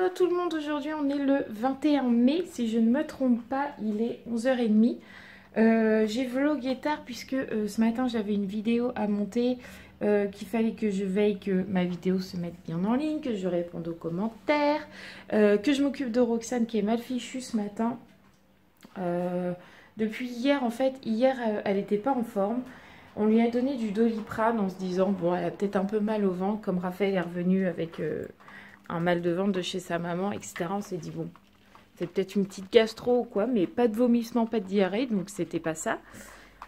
Hello tout le monde, aujourd'hui on est le 21 mai, si je ne me trompe pas, il est 11h30. J'ai vlogué tard puisque ce matin j'avais une vidéo à monter, qu'il fallait que je veille que ma vidéo se mette bien en ligne, que je réponde aux commentaires, que je m'occupe de Roxane qui est mal fichue ce matin. Depuis hier en fait, elle n'était pas en forme. On lui a donné du Doliprane en se disant bon elle a peut-être un peu mal au ventre, comme Raphaël est revenu avec un mal de ventre de chez sa maman, etc. On s'est dit bon, c'est peut-être une petite gastro ou quoi, mais pas de vomissement, pas de diarrhée, donc c'était pas ça.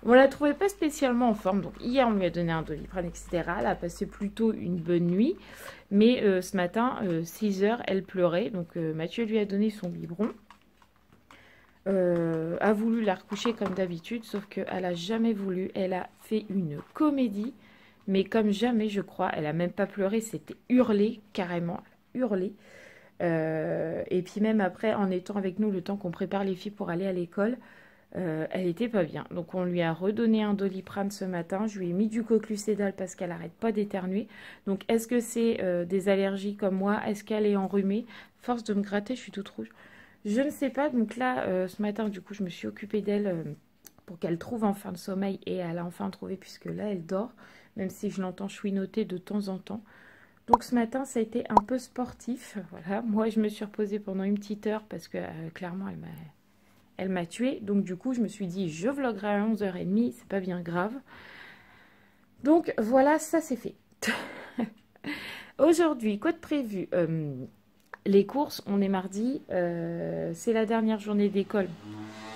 On la trouvait pas spécialement en forme, donc hier on lui a donné un Doliprane, etc. Elle a passé plutôt une bonne nuit, mais ce matin, 6h, elle pleurait, donc Mathieu lui a donné son biberon. A voulu la recoucher comme d'habitude, sauf qu'elle a jamais voulu, elle a fait une comédie, mais comme jamais je crois, elle a même pas pleuré, c'était hurlé, carrément, hurlé. Et puis même après, en étant avec nous, le temps qu'on prépare les filles pour aller à l'école, elle était pas bien. Donc on lui a redonné un Doliprane ce matin, je lui ai mis du Coclucédal parce qu'elle arrête pas d'éternuer. Donc est-ce que c'est des allergies comme moi? Est-ce qu'elle est enrhumée? Force de me gratter, je suis toute rouge. Je ne sais pas, donc là, ce matin, du coup, je me suis occupée d'elle pour qu'elle trouve enfin le sommeil. Et elle a enfin trouvé, puisque là, elle dort, même si je l'entends chouinoter de temps en temps. Donc ce matin, ça a été un peu sportif. Voilà, moi, je me suis reposée pendant une petite heure parce que, clairement, elle m'a tuée. Donc du coup, je me suis dit, je vloguerai à 11h30, c'est pas bien grave. Donc voilà, ça c'est fait. Aujourd'hui, quoi de prévu? Les courses, on est mardi, c'est la dernière journée d'école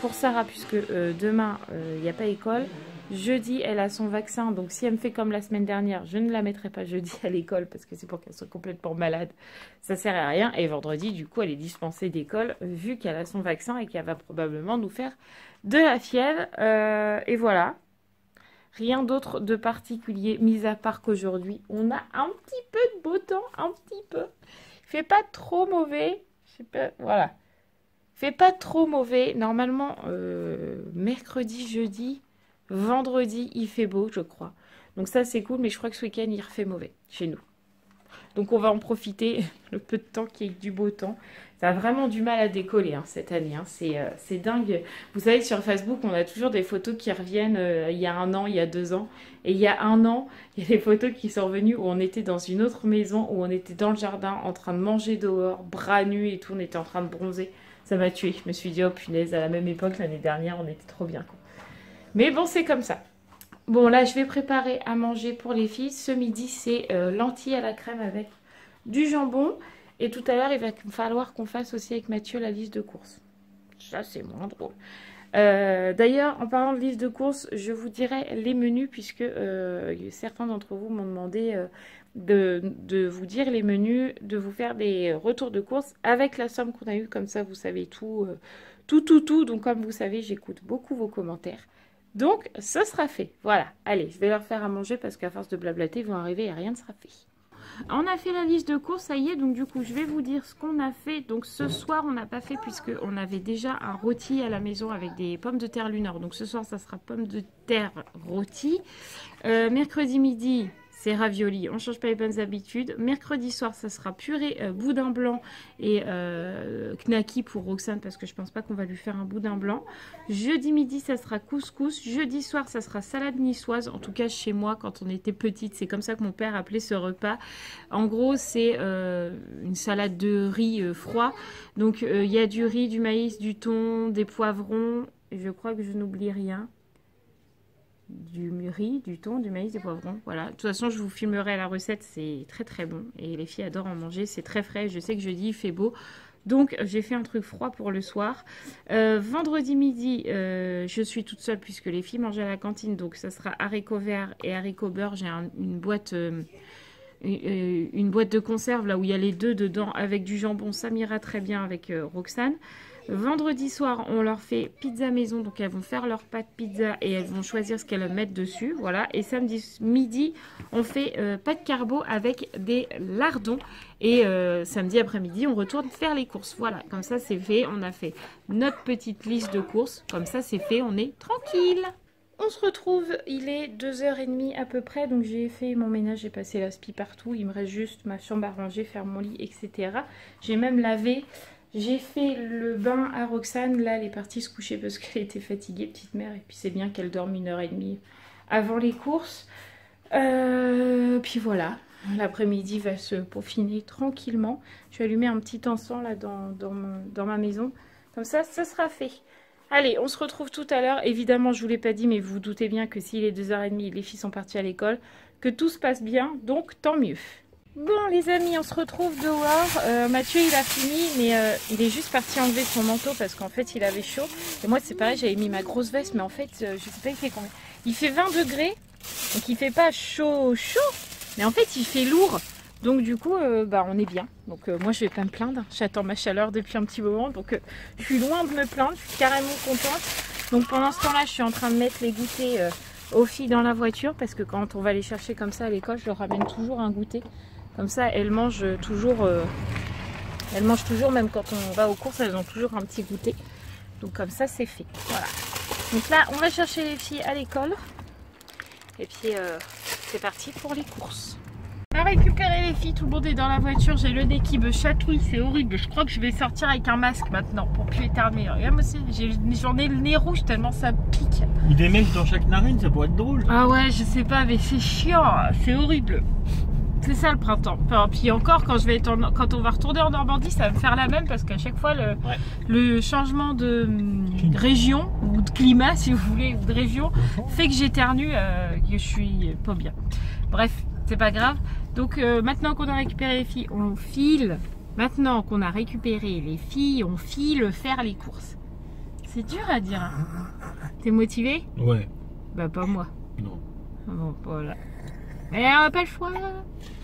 pour Sarah puisque demain, il n'y a pas école. Jeudi, elle a son vaccin, donc si elle me fait comme la semaine dernière, je ne la mettrai pas jeudi à l'école parce que c'est pour qu'elle soit complètement malade. Ça sert à rien. Et vendredi, du coup, elle est dispensée d'école vu qu'elle a son vaccin et qu'elle va probablement nous faire de la fièvre. Et voilà. Rien d'autre de particulier, mis à part qu'aujourd'hui, on a un petit peu de beau temps, un petit peu. Il fait pas trop mauvais, je sais pas, voilà. Il fait pas trop mauvais. Normalement, mercredi, jeudi, vendredi, il fait beau, je crois. Donc ça, c'est cool, mais je crois que ce week-end, il refait mauvais chez nous. Donc on va en profiter, le peu de temps qu'il y ait du beau temps. Ça a vraiment du mal à décoller hein, cette année, hein. C'est dingue. Vous savez que sur Facebook, on a toujours des photos qui reviennent il y a 1 an, il y a 2 ans. Et il y a 1 an, il y a des photos qui sont revenues où on était dans une autre maison, où on était dans le jardin, en train de manger dehors, bras nus et tout, on était en train de bronzer. Ça m'a tuée. Je me suis dit, oh punaise, à la même époque, l'année dernière, on était trop bien, quoi. Mais bon, c'est comme ça. Bon, là, je vais préparer à manger pour les filles. Ce midi, c'est lentilles à la crème avec du jambon. Et tout à l'heure, il va falloir qu'on fasse aussi avec Mathieu la liste de courses. Ça, c'est moins drôle. D'ailleurs, en parlant de liste de courses, je vous dirai les menus, puisque certains d'entre vous m'ont demandé de vous dire les menus, de vous faire des retours de courses avec la somme qu'on a eue. Comme ça, vous savez tout, tout. Donc, comme vous savez, j'écoute beaucoup vos commentaires. Donc, ce sera fait. Voilà. Allez, je vais leur faire à manger parce qu'à force de blablater, ils vont arriver et rien ne sera fait. On a fait la liste de courses, ça y est. Donc, du coup, je vais vous dire ce qu'on a fait. Donc, ce soir, on n'a pas fait puisqu'on avait déjà un rôti à la maison avec des pommes de terre Lunor. Donc, ce soir, ça sera pommes de terre rôti. Mercredi midi, c'est ravioli. On ne change pas les bonnes habitudes. Mercredi soir, ça sera purée boudin blanc et knacky pour Roxane parce que je pense pas qu'on va lui faire un boudin blanc. Jeudi midi, ça sera couscous. Jeudi soir, ça sera salade niçoise. En tout cas, chez moi, quand on était petite, c'est comme ça que mon père appelait ce repas. En gros, c'est une salade de riz froid. Donc, il y a du riz, du maïs, du thon, des poivrons. Je crois que je n'oublie rien. Du riz, du thon, du maïs, des poivrons. Voilà. De toute façon, je vous filmerai la recette. C'est très très bon. Et les filles adorent en manger. C'est très frais. Je sais que jeudi, il fait beau. Donc, j'ai fait un truc froid pour le soir. Vendredi midi, je suis toute seule puisque les filles mangent à la cantine. Donc, ça sera haricots verts et haricots beurre. J'ai une boîte de conserve là où il y a les deux dedans avec du jambon. Ça m'ira très bien avec Roxane. Vendredi soir, on leur fait pizza maison, donc elles vont faire leur pâte pizza et elles vont choisir ce qu'elles mettent dessus, voilà. Et samedi midi, on fait pâte carbo avec des lardons. Et samedi après-midi, on retourne faire les courses, voilà. Comme ça, c'est fait, on a fait notre petite liste de courses. Comme ça, c'est fait, on est tranquille. On se retrouve, il est 2h30 à peu près, donc j'ai fait mon ménage, j'ai passé l'aspi partout, il me reste juste ma chambre à ranger, faire mon lit, etc. J'ai même lavé, j'ai fait le bain à Roxane, là elle est partie se coucher parce qu'elle était fatiguée, petite mère, et puis c'est bien qu'elle dorme 1h30 avant les courses. Puis voilà, l'après-midi va se peaufiner tranquillement. Je vais allumer un petit encens là dans ma maison, comme ça sera fait. Allez, on se retrouve tout à l'heure. Évidemment, je ne vous l'ai pas dit, mais vous vous doutez bien que s'il est 2h30, les filles sont parties à l'école, que tout se passe bien, donc tant mieux. Bon, les amis, on se retrouve dehors. Mathieu, il a fini, mais il est juste parti enlever son manteau parce qu'en fait, il avait chaud. Et moi, c'est pareil, j'avais mis ma grosse veste, mais en fait, je sais pas, il fait combien. Il fait 20 degrés, donc il fait pas chaud, mais en fait, il fait lourd. Donc du coup, on est bien. Donc moi, je vais pas me plaindre. J'attends ma chaleur depuis un petit moment. Donc je suis loin de me plaindre. Je suis carrément contente. Donc pendant ce temps-là, je suis en train de mettre les goûters aux filles dans la voiture. Parce que quand on va les chercher comme ça à l'école, je leur ramène toujours un goûter. Comme ça, elles mangent toujours, même quand on va aux courses, elles ont toujours un petit goûter. Donc comme ça, c'est fait. Voilà. Donc là, on va chercher les filles à l'école. Et puis, c'est parti pour les courses. On a récupéré les filles, tout le monde est dans la voiture, j'ai le nez qui me chatouille, c'est horrible. Je crois que je vais sortir avec un masque maintenant pour plus éternuer. Regarde, moi aussi, j'en ai le nez rouge tellement ça pique. Ou des mecs dans chaque narine, ça pourrait être drôle. Ah ouais, je sais pas, mais c'est chiant, c'est horrible. C'est ça le printemps. Enfin, puis encore, quand on va retourner en Normandie, ça va me faire la même parce qu'à chaque fois, le changement de région ou de climat, si vous voulez, ou de région, fait que j'éternue, que je suis pas bien. Bref, c'est pas grave. Donc maintenant qu'on a récupéré les filles, on file. Maintenant qu'on a récupéré les filles, on file faire les courses. C'est dur à dire. Hein. T'es motivé? Ouais. Bah pas moi. Non. Bon, voilà. Mais on n'a pas le choix.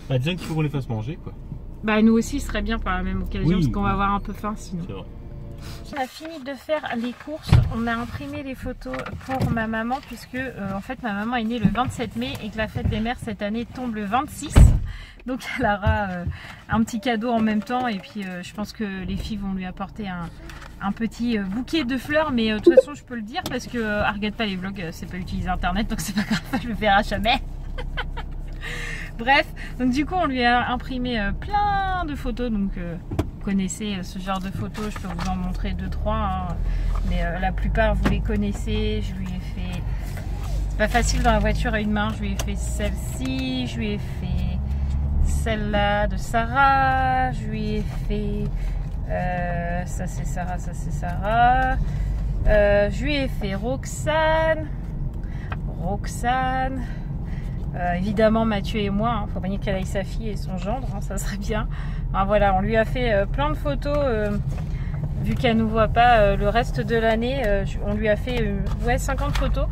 Bah disons qu'il faut qu'on les fasse manger quoi. Bah nous aussi ce serait bien par la même occasion oui, parce qu'on va avoir un peu faim sinon. C'est vrai. On a fini de faire les courses, on a imprimé les photos pour ma maman puisque en fait ma maman est née le 27 mai et que la fête des mères cette année tombe le 26. Donc elle aura un petit cadeau en même temps et puis je pense que les filles vont lui apporter un petit bouquet de fleurs, mais de toute façon je peux le dire parce que regarde pas les vlogs, c'est pas utiliser internet donc c'est pas grave, je le verrai jamais. Bref, donc du coup on lui a imprimé plein de photos, donc vous connaissez ce genre de photos, je peux vous en montrer 2-3, hein, mais la plupart vous les connaissez. Je lui ai fait, c'est pas facile dans la voiture à une main, je lui ai fait celle-ci, je lui ai fait celle-là de Sarah, je lui ai fait, ça c'est Sarah, ça c'est Sarah, je lui ai fait Roxane. Évidemment Mathieu et moi, hein, faut pas qu'elle aille sa fille et son gendre, hein, ça serait bien. Enfin, voilà, on lui a fait plein de photos, vu qu'elle nous voit pas le reste de l'année, on lui a fait 50 photos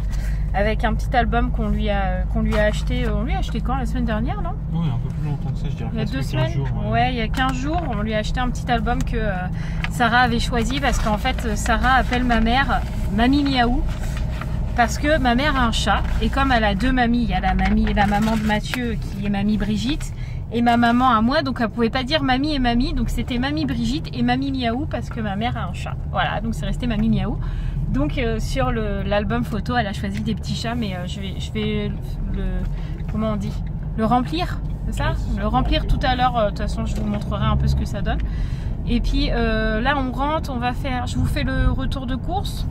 avec un petit album qu'on lui a acheté. On lui a acheté quand? La semaine dernière, non? Oui, un peu plus longtemps que ça, je dirais. Il y a 2 semaines. 15 jours, ouais, il y a 15 jours, on lui a acheté un petit album que Sarah avait choisi parce qu'en fait Sarah appelle ma mère Mamie Miaou. Parce que ma mère a un chat et comme elle a 2 mamies, il y a la maman de Mathieu qui est mamie Brigitte et ma maman à moi, donc elle pouvait pas dire mamie et mamie, donc c'était mamie Brigitte et mamie Miaou parce que ma mère a un chat. Voilà, donc c'est resté mamie Miaou. Donc sur l'album photo, elle a choisi des petits chats, mais je vais comment on dit, le remplir, c'est ça? Le remplir tout à l'heure. De toute façon, je vous montrerai un peu ce que ça donne. Et puis là, on rentre, on va faire. Je vous fais le retour de course.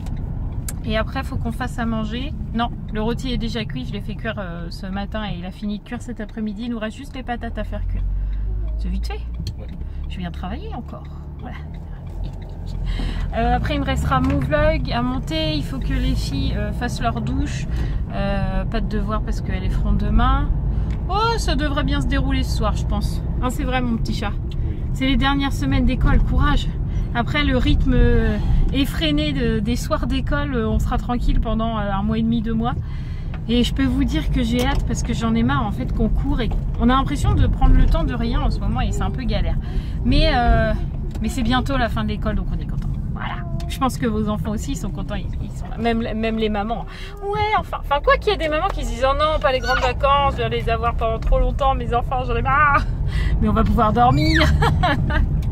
Et après, il faut qu'on fasse à manger. Non, le rôti est déjà cuit. Je l'ai fait cuire ce matin et il a fini de cuire cet après-midi. Il nous reste juste les patates à faire cuire. C'est vite fait. Ouais. Je viens travailler encore. Voilà. Après, il me restera mon vlog à monter. Il faut que les filles fassent leur douche. Pas de devoir parce qu'elles les feront demain. Oh, ça devrait bien se dérouler ce soir, je pense. Hein, c'est vrai, mon petit chat. C'est les dernières semaines d'école. Courage. Après, le rythme effréné des soirs d'école, on sera tranquille pendant 1 mois et demi, 2 mois. Et je peux vous dire que j'ai hâte parce que j'en ai marre en fait qu'on court et on a l'impression de prendre le temps de rien en ce moment et c'est un peu galère. Mais c'est bientôt la fin de l'école donc on est content. Voilà. Je pense que vos enfants aussi ils sont contents, ils sont là. Même les mamans. Ouais, enfin quoi qu'il y ait des mamans qui se disent oh non, pas les grandes vacances, je vais les avoir pendant trop longtemps, mes enfants, j'en ai marre. Mais on va pouvoir dormir.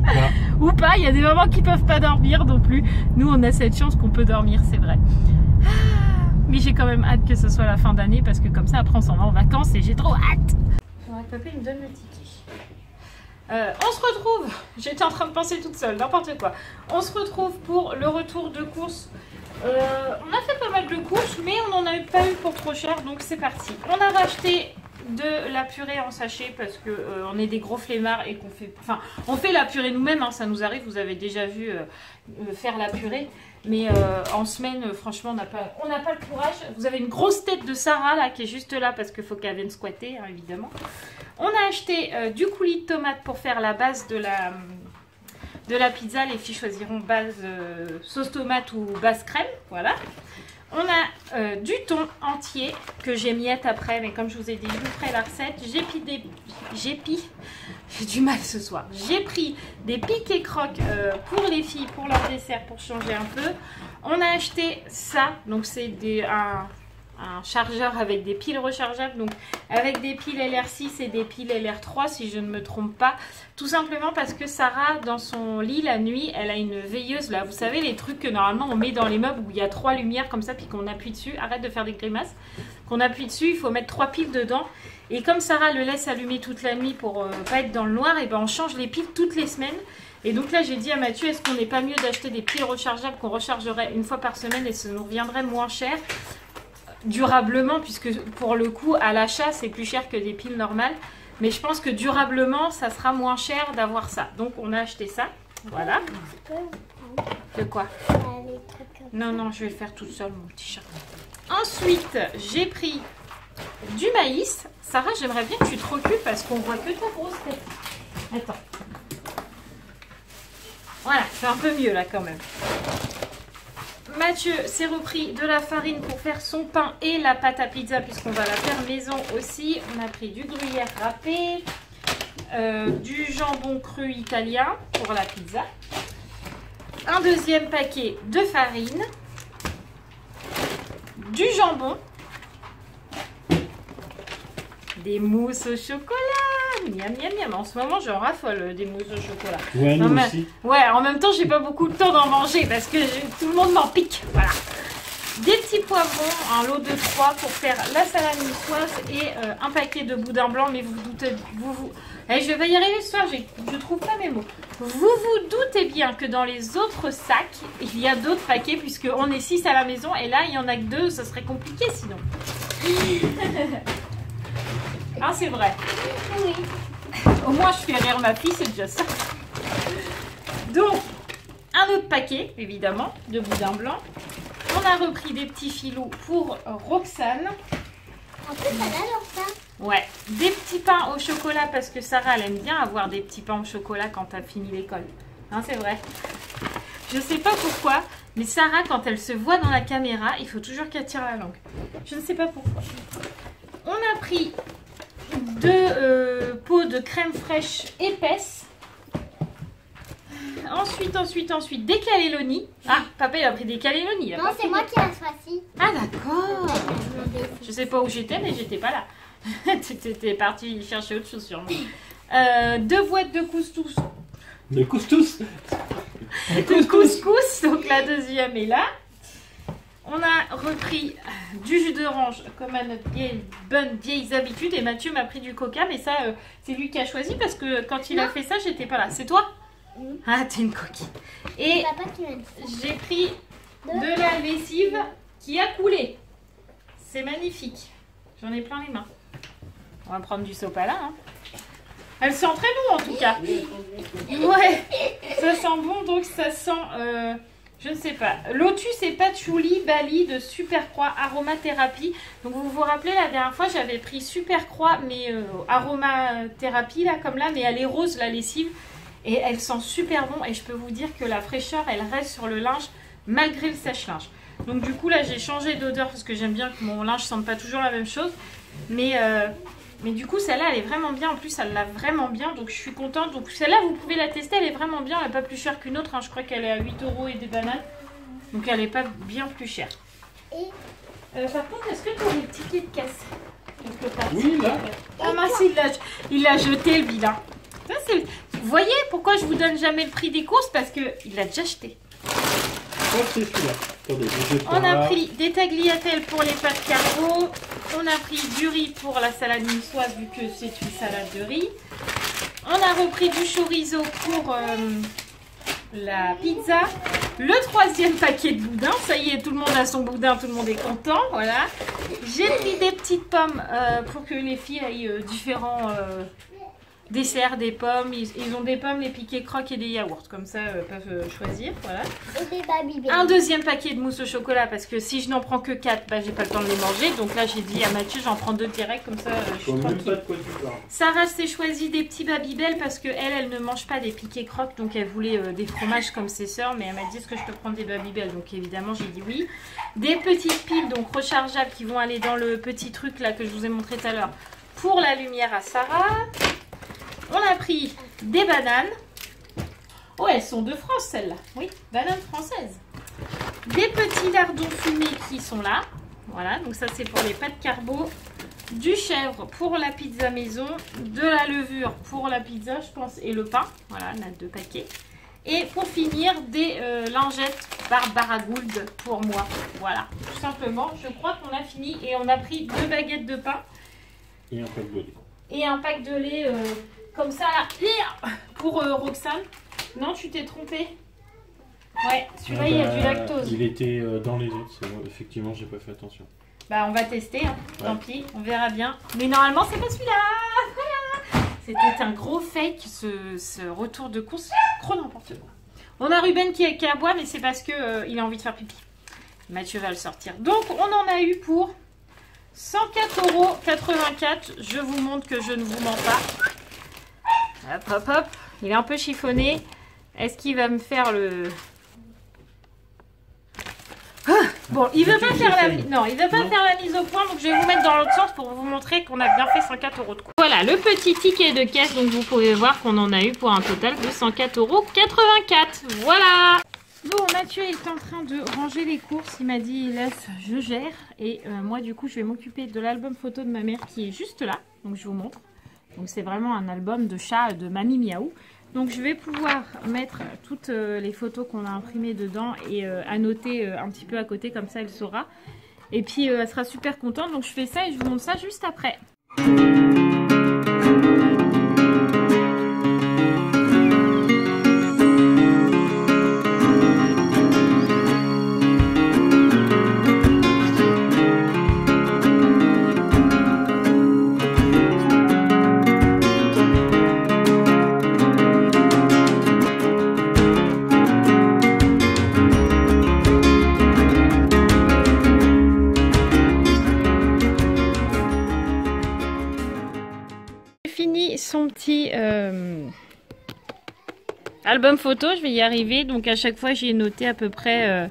Voilà. Ou pas, il y a des mamans qui peuvent pas dormir non plus. Nous on a cette chance qu'on peut dormir, c'est vrai. Mais j'ai quand même hâte que ce soit la fin d'année parce que comme ça après on s'en va en vacances et j'ai trop hâte. Faudrait que papa me donne le ticket. On se retrouve, j'étais en train de penser toute seule, n'importe quoi. On se retrouve pour le retour de course. On a fait pas mal de courses, mais on n'en avait pas eu pour trop cher, donc c'est parti. On a racheté de la purée en sachet parce que on est des gros flemmards et qu'on fait, enfin, on fait la purée nous-mêmes, hein, ça nous arrive. Vous avez déjà vu faire la purée, mais en semaine, franchement, on n'a pas le courage. Vous avez une grosse tête de Sarah là qui est juste là parce qu'il faut qu'elle vienne squatter, hein, évidemment. On a acheté du coulis de tomate pour faire la base de la pizza. Les filles choisiront base sauce tomate ou base crème, voilà. On a du thon entier que j'ai miette après, mais comme je vous ai dit, je vous ferai la recette. J'ai du mal ce soir. J'ai pris des piques et crocs pour les filles, pour leur dessert, pour changer un peu. On a acheté ça, donc c'est un chargeur avec des piles rechargeables, donc avec des piles LR6 et des piles LR3 si je ne me trompe pas, tout simplement parce que Sarah dans son lit la nuit elle a une veilleuse là, vous savez les trucs que normalement on met dans les meubles où il y a 3 lumières comme ça puis qu'on appuie dessus, arrête de faire des grimaces, qu'on appuie dessus, il faut mettre 3 piles dedans et comme Sarah le laisse allumer toute la nuit pour pas être dans le noir, et ben on change les piles toutes les semaines. Et donc là j'ai dit à Mathieu, est-ce qu'on n'est pas mieux d'acheter des piles rechargeables qu'on rechargerait une fois par semaine et ça nous reviendrait moins cher durablement, puisque pour le coup à l'achat c'est plus cher que des piles normales, mais je pense que durablement ça sera moins cher d'avoir ça, donc on a acheté ça, voilà. De quoi? Non, je vais le faire toute seule mon petit chat. Ensuite j'ai pris du maïs. Sarah, j'aimerais bien que tu te recules parce qu'on voit que ta grosse tête. Attends, voilà, c'est un peu mieux là quand même. Mathieu s'est repris de la farine pour faire son pain et la pâte à pizza puisqu'on va la faire maison aussi. On a pris du gruyère râpé, du jambon cru italien pour la pizza, un deuxième paquet de farine, du jambon, des mousses au chocolat. Miam miam miam, en ce moment j'en raffole des mousses au chocolat. Ouais, nous aussi. Ouais, en même temps j'ai pas beaucoup de temps d'en manger parce que tout le monde m'en pique. Voilà. Des petits poivrons, un lot de 3 pour faire la salade niçoise et un paquet de boudin blanc. Mais vous doutez, je vais y arriver ce soir, je trouve pas mes mots. Vous doutez bien que dans les autres sacs, il y a d'autres paquets puisque on est 6 à la maison et là il y en a que 2, ça serait compliqué sinon. Ah, c'est vrai. Oui. Au moins, je fais rire ma fille, c'est déjà ça. Donc, un autre paquet, évidemment, de boudin blanc. On a repris des petits filous pour Roxane. En plus, ça adore ça. Ouais, des petits pains au chocolat parce que Sarah, elle aime bien avoir des petits pains au chocolat quand elle finit l'école. Hein, c'est vrai. Je sais pas pourquoi, mais Sarah, quand elle se voit dans la caméra, il faut toujours qu'elle tire la langue. Je ne sais pas pourquoi. On a pris 2 pots de crème fraîche épaisse. Ensuite, des cannelloni. Ah, papa il a pris des cannelloni. Non, c'est moi qui ai choisi. Ah d'accord. Je sais pas où j'étais, mais j'étais pas là. T'étais partie chercher autre chose sûrement. 2 boîtes de couscous. De couscous. De couscous, donc la deuxième est là. On a repris du jus d'orange comme à notre bonne vieille habitude et Mathieu m'a pris du coca, mais ça c'est lui qui a choisi parce que quand il a fait ça j'étais pas là. C'est toi? Ah, t'es une coquille. Et j'ai pris de la lessive qui a coulé. C'est magnifique. J'en ai plein les mains. On va prendre du sopalin. Hein. Elle sent très bon en tout cas. Ouais, ça sent bon, donc ça sent... je ne sais pas. Lotus et patchouli Bali de Supercroix aromathérapie. Donc vous vous rappelez la dernière fois j'avais pris Supercroix mais aromathérapie là comme là, mais elle est rose la lessive et elle sent super bon et je peux vous dire que la fraîcheur elle reste sur le linge malgré le sèche-linge. Donc du coup là j'ai changé d'odeur parce que j'aime bien que mon linge sente pas toujours la même chose, mais du coup celle-là elle est vraiment bien, en plus elle l'a vraiment bien donc je suis contente. Donc celle-là vous pouvez la tester, elle est vraiment bien, elle n'est pas plus chère qu'une autre, hein. Je crois qu'elle est à 8 € et des bananes, donc elle n'est pas bien plus chère. Par contre est-ce que tu as des tickets de caisse quelque part? Oui là. Ah mince, il l'a jeté le vilain. Vous voyez pourquoi je vous donne jamais le prix des courses? Parce qu'il l'a déjà acheté. crois que c'est celui-là. Attendez, bougez On a pas. pris des tagliatelles pour les pâtes carbo. On a pris du riz pour la salade niçoise vu que c'est une salade de riz. On a repris du chorizo pour la pizza. Le 3e paquet de boudin. Ça y est, tout le monde a son boudin, tout le monde est content. Voilà. J'ai pris des petites pommes pour que les filles aient différents desserts, des pommes. Ils ont des pommes, les piquets croques et des yaourts. Comme ça, peuvent choisir. Voilà. Et des Babybel. Un 2e paquet de mousse au chocolat parce que si je n'en prends que 4, bah, j'ai pas le temps de les manger. Donc là, j'ai dit à Mathieu, j'en prends 2 direct. Comme ça, je suis Même tranquille. pas de quoi tu parles. Sarah s'est choisi des petits Babybel parce qu'elle, elle ne mange pas des piquets croques. Donc elle voulait des fromages comme ses sœurs. Mais elle m'a dit, est-ce que je peux prendre des Babybel? Donc évidemment, j'ai dit oui. Des petites piles donc rechargeables qui vont aller dans le petit truc là que je vous ai montré tout à l'heure pour la lumière à Sarah. On a pris des bananes. Oh, elles sont de France celles-là. Oui, bananes françaises. Des petits lardons fumés qui sont là. Voilà, donc ça c'est pour les pâtes carbo. Du chèvre pour la pizza maison. De la levure pour la pizza, je pense. Et le pain. Voilà, on a 2 paquets. Et pour finir, des lingettes Barbara Gould pour moi. Voilà, tout simplement. Je crois qu'on a fini. Et on a pris 2 baguettes de pain. Et un pack de lait. Et un pack de lait comme ça là. Pour Roxane. Non, tu t'es trompé. Ouais, celui-là, il y a du lactose. Il était dans les autres, c'est vrai. Effectivement, j'ai pas fait attention. Bah, on va tester, hein. Ouais. Tant pis, on verra bien. Mais normalement, c'est pas celui-là. Voilà. C'était un gros fake, ce retour de course. Trop n'importe quoi. On a Ruben qui aboie, mais c'est parce que il a envie de faire pipi. Mathieu va le sortir. Donc, on en a eu pour 104,84 €. Je vous montre que je ne vous mens pas. Hop, hop, hop. Il est un peu chiffonné. Est-ce qu'il va me faire le... Ah, bon, il veut pas faire la non, il veut pas faire la mise au point, donc je vais vous mettre dans l'autre sens pour vous montrer qu'on a bien fait 104 € de coût. Voilà, le petit ticket de caisse, donc vous pouvez voir qu'on en a eu pour un total de 104,84 €. Voilà. Bon, Mathieu est en train de ranger les courses. Il m'a dit, laisse, je gère. Et moi, du coup, je vais m'occuper de l'album photo de ma mère qui est juste là. Donc, je vous montre. Donc, c'est vraiment un album de chat de Mamie Miaou. Donc, je vais pouvoir mettre toutes les photos qu'on a imprimées dedans et annoter un petit peu à côté. Comme ça, elle saura. Et puis, elle sera super contente. Donc, je fais ça et je vous montre ça juste après. Son petit album photo, je vais y arriver. Donc à chaque fois j'ai noté à peu près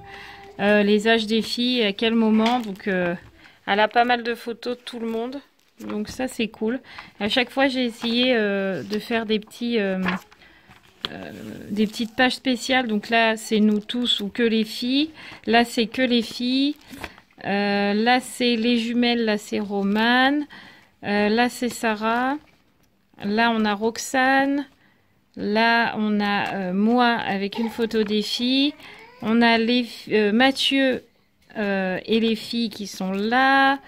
les âges des filles, à quel moment. Donc elle a pas mal de photos de tout le monde, donc ça c'est cool. À chaque fois j'ai essayé de faire des petites pages spéciales. Donc là c'est nous tous ou que les filles, là c'est que les filles, là c'est les jumelles, là c'est Romane, là c'est Sarah. Là, on a Roxane. Là, on a moi avec une photo des filles. On a Mathieu et les filles qui sont là.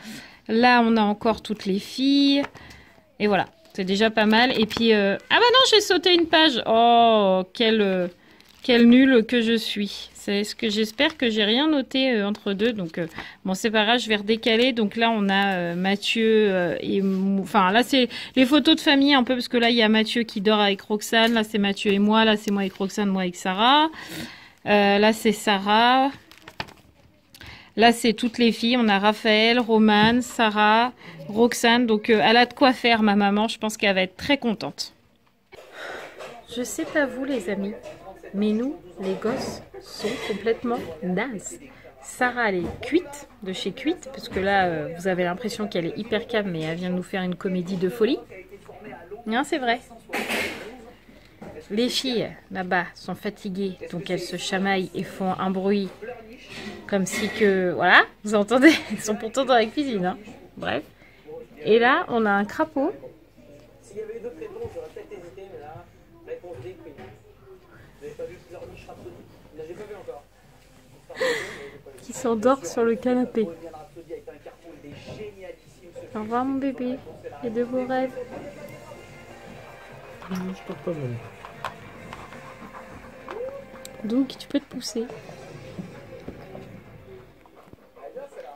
Là, on a encore toutes les filles. Et voilà, c'est déjà pas mal. Et puis, ah bah non, j'ai sauté une page. Oh, quelle nulle que je suis. C'est ce que j'espère que j'ai rien noté entre deux. Donc, bon, c'est pas grave, je vais redécaler. Donc là, on a Mathieu et... Enfin, là, c'est les photos de famille un peu, parce que là, il y a Mathieu qui dort avec Roxane. Là, c'est Mathieu et moi. Là, c'est moi avec Roxane, moi avec Sarah. Là, c'est Sarah. Là, c'est toutes les filles. On a Raphaël, Romane, Sarah, Roxane. Donc, elle a de quoi faire, ma maman. Je pense qu'elle va être très contente. Je sais pas vous, les amis, mais nous, les gosses, sont complètement nazes. Sarah, elle est cuite, de chez Cuite, parce que là, vous avez l'impression qu'elle est hyper calme, mais elle vient de nous faire une comédie de folie. Non, c'est vrai. Les filles, là-bas, sont fatiguées, donc elles se chamaillent et font un bruit comme si que... Voilà, vous entendez? Elles sont pourtant dans la cuisine, hein. Bref. Et là, on a un crapaud. S'il y avait eu d'autres réponses, j'aurais peut-être hésité, mais là, réponse D, oui. Vous n'avez pas vu leur niche rhapsodie? Là, j'ai pas vu encore. qui s'endort sur le canapé. Au revoir mon bébé et de vos rêves. Non, je porte pas bonnet. Donc tu peux te pousser.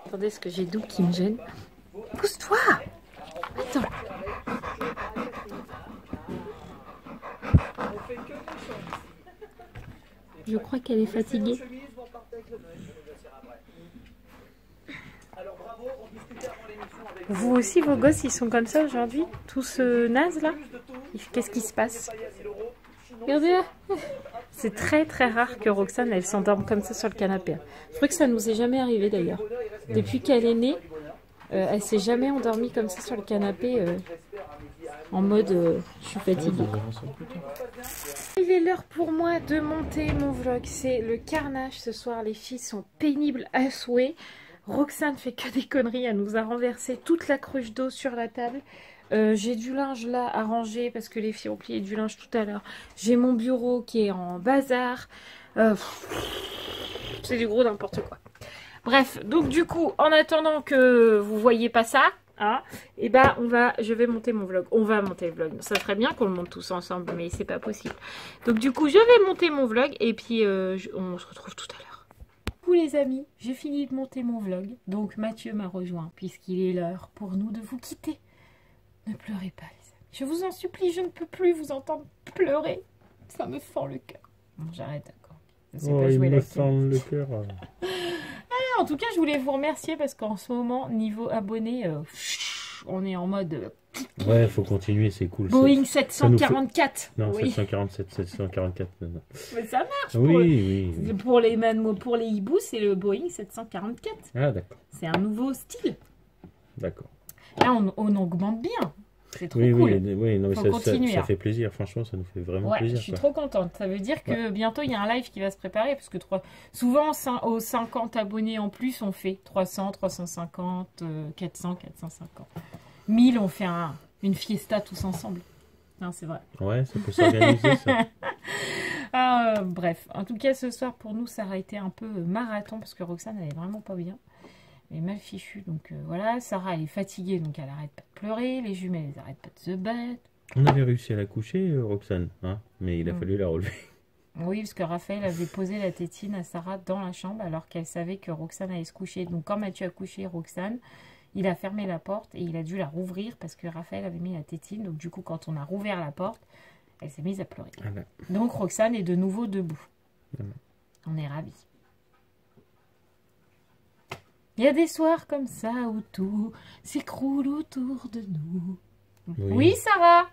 Attendez, est-ce que j'ai Doug qui me gêne? Pousse-toi! Attends. Je crois qu'elle est fatiguée. Vous aussi, vos gosses, ils sont comme ça aujourd'hui? Tous nazes là? Qu'est-ce qui se passe? Regardez-la! C'est très très rare que Roxane elle s'endorme comme ça sur le canapé. Je crois que ça nous est jamais arrivé d'ailleurs. Depuis qu'elle est née, elle s'est jamais endormie comme ça sur le canapé en mode je suis fatiguée. Il est l'heure pour moi de monter mon vlog. C'est le carnage ce soir. Les filles sont pénibles à souhait. Roxane fait que des conneries. Elle nous a renversé toute la cruche d'eau sur la table. J'ai du linge là à ranger parce que les filles ont plié du linge tout à l'heure. J'ai mon bureau qui est en bazar. C'est du gros n'importe quoi. Bref, donc du coup, en attendant que vous voyez pas ça, hein, et ben je vais monter mon vlog. On va monter le vlog. Ça serait bien qu'on le monte tous ensemble, mais c'est pas possible. Donc du coup, je vais monter mon vlog et puis on se retrouve tout à l'heure. Du coup les amis, j'ai fini de monter mon vlog. Donc Mathieu m'a rejoint puisqu'il est l'heure pour nous de vous quitter. Ne pleurez pas les amis. Je vous en supplie, je ne peux plus vous entendre pleurer. Ça me fend le cœur. Bon, j'arrête d'accord. Oh, il me fend le cœur. En tout cas, je voulais vous remercier parce qu'en ce moment, niveau abonnés, on est en mode... Ouais, faut continuer, c'est cool. Boeing 744. Fait... Non, oui. 747, 744. Non. Mais ça marche. Oui. Pour les hiboux, c'est le Boeing 744. Ah, d'accord. C'est un nouveau style. D'accord. Là, on augmente bien. C'est trop cool. Oui, non, mais ça fait plaisir. Franchement, ça nous fait vraiment plaisir. Je suis trop contente. Ça veut dire que bientôt, il y a un live qui va se préparer. Parce que souvent, aux 50 abonnés en plus, on fait 300, 350, 400, 450. 1000, on fait une fiesta tous ensemble. Non, c'est vrai. Ouais, ça peut s'organiser, ça. Bref, en tout cas, ce soir, pour nous, ça a été un peu marathon. Parce que Roxane, elle est vraiment pas bien. Elle est mal fichue, donc voilà. Sarah, elle est fatiguée, donc elle arrête pas de pleurer. Les jumelles, elles arrêtent pas de se battre. On avait réussi à la coucher, Roxane, hein, mais il a fallu la relever. Oui, parce que Raphaël avait posé la tétine à Sarah dans la chambre, alors qu'elle savait que Roxane allait se coucher. Donc quand Mathieu a couché Roxane, il a fermé la porte et il a dû la rouvrir parce que Raphaël avait mis la tétine. Donc du coup, quand on a rouvert la porte, elle s'est mise à pleurer. Voilà. Donc Roxane est de nouveau debout. Voilà. On est ravis. Il y a des soirs comme ça où tout s'écroule autour de nous. Oui, Sarah?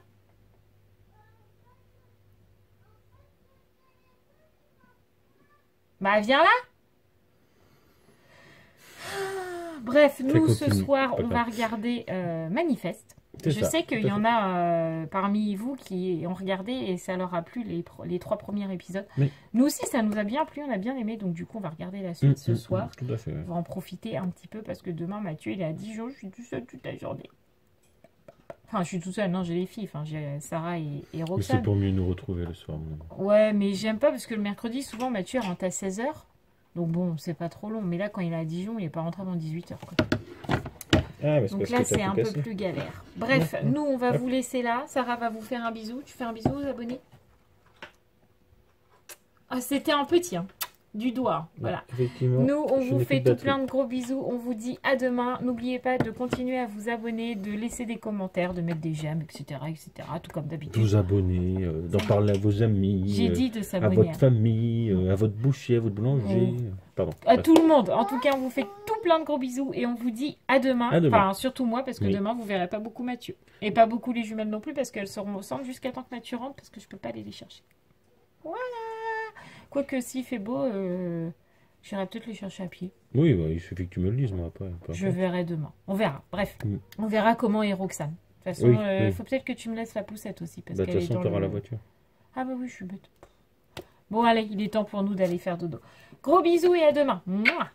Bah, viens là. Bref, nous, ce soir, on va regarder Manifeste. Je sais qu'il y en a parmi vous qui ont regardé et ça leur a plu les 3 premiers épisodes. Mais... Nous aussi, ça nous a bien plu, on a bien aimé. Donc du coup, on va regarder la suite ce soir. Tout à fait, ouais. On va en profiter un petit peu parce que demain, Mathieu, il est à Dijon. Je suis tout seul toute la journée. Enfin, je suis tout seul, non, j'ai les filles. Enfin, j'ai Sarah et Roxane. C'est pour mieux nous retrouver le soir. Ouais, mais j'aime pas parce que le mercredi, souvent, Mathieu rentre à 16 h. Donc bon, c'est pas trop long. Mais là, quand il est à Dijon, il n'est pas rentré avant 18 h. Ah, donc là, c'est un peu plus galère. Bref, nous, on va vous laisser là. Sarah va vous faire un bisou. Tu fais un bisou aux abonnés? Ah, c'était un petit, hein. Du doigt. Voilà. Nous, on vous fait tout plein de gros bisous. On vous dit à demain. N'oubliez pas de continuer à vous abonner, de laisser des commentaires, de mettre des j'aime, etc., etc. Tout comme d'habitude. Vous abonner, d'en parler à vos amis. J'ai dit de s'abonner. À votre famille, à votre boucher, à votre boulanger. Pardon. À tout le monde. En tout cas, on vous fait tout plein de gros bisous et on vous dit à demain. Enfin, surtout moi, parce que demain, vous verrez pas beaucoup Mathieu. Et pas beaucoup les jumelles non plus, parce qu'elles seront au centre jusqu'à temps que Mathieu rentre, parce que je peux pas aller les chercher. Voilà. Quoique s'il fait beau, j'irai peut-être les chercher à pied. Oui, bah, il suffit que tu me le dises, moi, après. Je verrai demain. On verra. Bref, on verra comment est Roxane. De toute façon, il faut peut-être que tu me laisses la poussette aussi. Parce de toute façon, tu auras la voiture. Ah bah oui, je suis bête. Bon, allez, il est temps pour nous d'aller faire dodo. Gros bisous et à demain. Mouah.